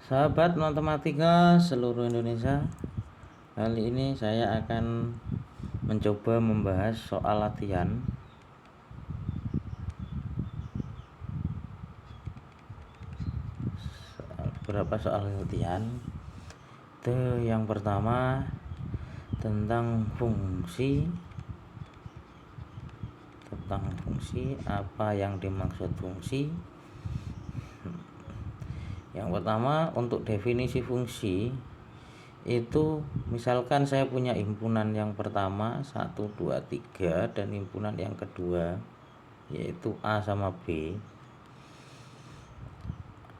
Sahabat matematika seluruh Indonesia, kali ini saya akan mencoba membahas soal latihan beberapa soal latihan. Itu yang pertama tentang fungsi apa yang dimaksud fungsi. Yang pertama, untuk definisi fungsi itu misalkan saya punya himpunan yang pertama 1, 2, 3 dan himpunan yang kedua yaitu A sama B.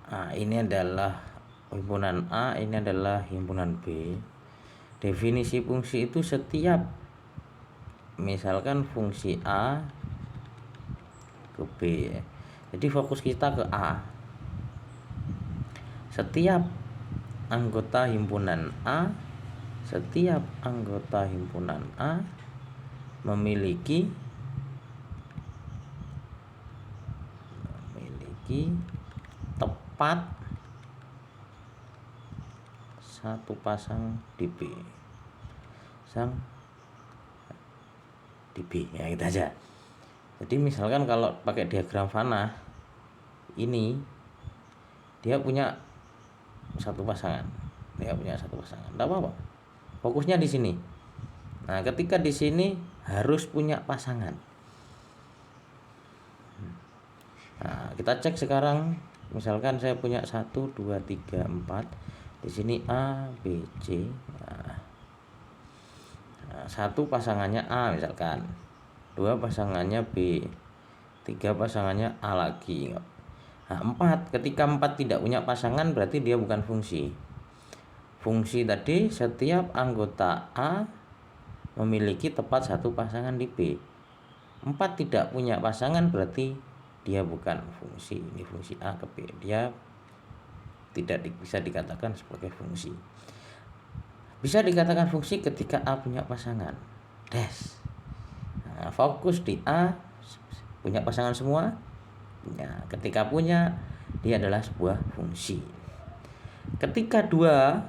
Nah, ini adalah himpunan A, ini adalah himpunan B. Definisi fungsi itu setiap misalkan fungsi A ke B ya. Jadi fokus kita ke A. Setiap anggota himpunan A memiliki tepat satu pasang di B. Ya gitu aja. Jadi misalkan kalau pakai diagram Vanah ini dia punya satu pasangan. Tidak apa-apa. Fokusnya di sini. Nah, ketika di sini harus punya pasangan. Nah, kita cek sekarang. Misalkan saya punya 1, 2, 3, 4. Di sini A, B, C. Nah, satu pasangannya A misalkan. 2 pasangannya B. 3 pasangannya A lagi. Nah, 4. Ketika 4 tidak punya pasangan berarti dia bukan fungsi. Fungsi tadi setiap anggota A memiliki tepat satu pasangan di B. 4 tidak punya pasangan berarti dia bukan fungsi. Ini fungsi A ke B. Dia tidak bisa dikatakan sebagai fungsi. Bisa dikatakan fungsi ketika A punya pasangan. Nah, fokus di A, punya pasangan semua. Ketika punya, dia adalah sebuah fungsi. Ketika 2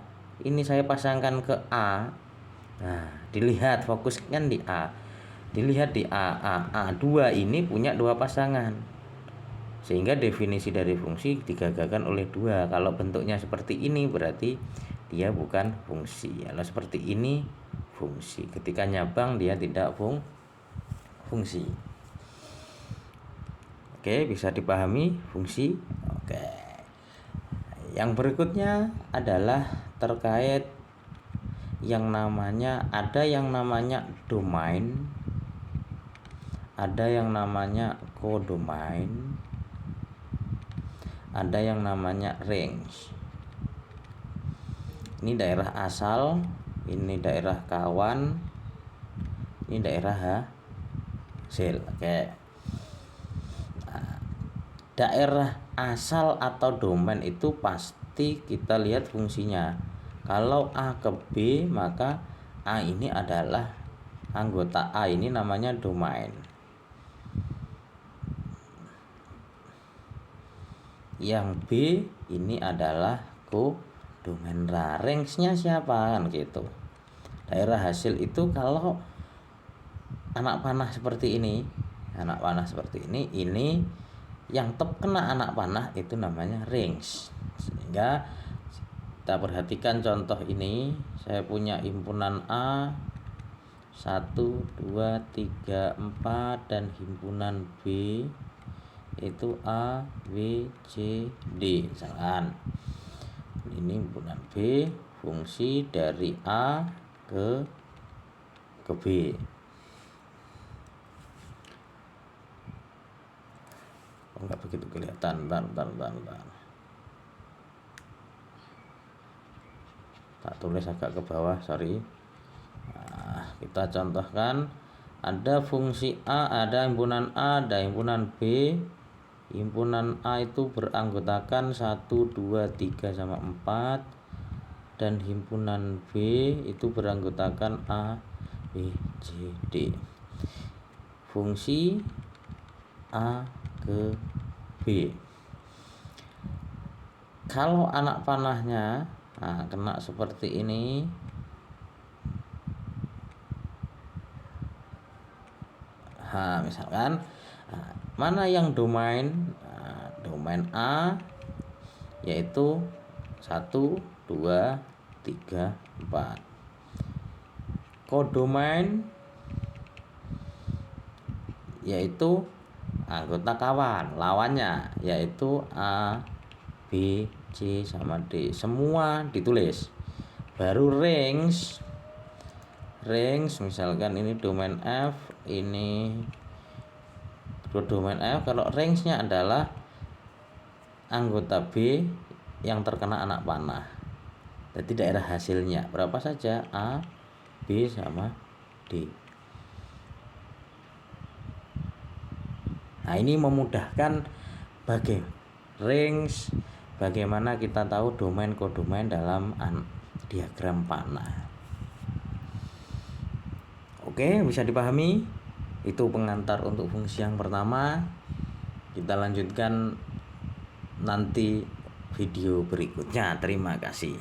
ini saya pasangkan ke A. Nah, dilihat fokus kan di A. Dilihat di A2 ini punya 2 pasangan. Sehingga definisi dari fungsi digagalkan oleh 2. Kalau bentuknya seperti ini berarti dia bukan fungsi. Kalau seperti ini fungsi. Ketika nyabang dia tidak fungsi. Oke, bisa dipahami fungsi. Oke. Yang berikutnya adalah terkait ada yang namanya domain, ada yang namanya kodomain, ada yang namanya range. Ini daerah asal, ini daerah kawan, ini daerah hasil. Oke. Daerah asal atau domain itu pasti kita lihat fungsinya. Kalau A ke B, maka A ini adalah anggota A ini namanya domain. Yang B ini adalah kodomain. Range-nya siapa kan gitu. Daerah hasil itu kalau anak panah seperti ini, ini yang terkena anak panah itu namanya range. Sehingga kita perhatikan contoh ini, saya punya himpunan A 1, 2, 3, 4 dan himpunan B itu A, B, C, D misalkan. Ini himpunan B, fungsi dari A ke B. Enggak begitu kelihatan. Bentar. Tak tulis agak ke bawah, sorry. Nah, kita contohkan ada fungsi A, ada himpunan A, ada himpunan B. Himpunan A itu beranggotakan 1, 2, 3 sama 4 dan himpunan B itu beranggotakan A, B, C, D. Fungsi A ke B. Kalau anak panahnya kena seperti ini, misalkan mana yang domain, domain A yaitu 1, 2, 3, 4. Kodomain yaitu anggota kawan, lawannya yaitu A, B, C sama D. Semua ditulis. Baru range misalkan ini domain F, ini domain F. Kalau range-nya adalah anggota B yang terkena anak panah. Jadi daerah hasilnya berapa saja? A, B sama D. Nah, ini memudahkan bagaimana kita tahu domain kodomain dalam diagram panah. Oke, bisa dipahami? Itu pengantar untuk fungsi yang pertama. Kita lanjutkan nanti video berikutnya. Terima kasih.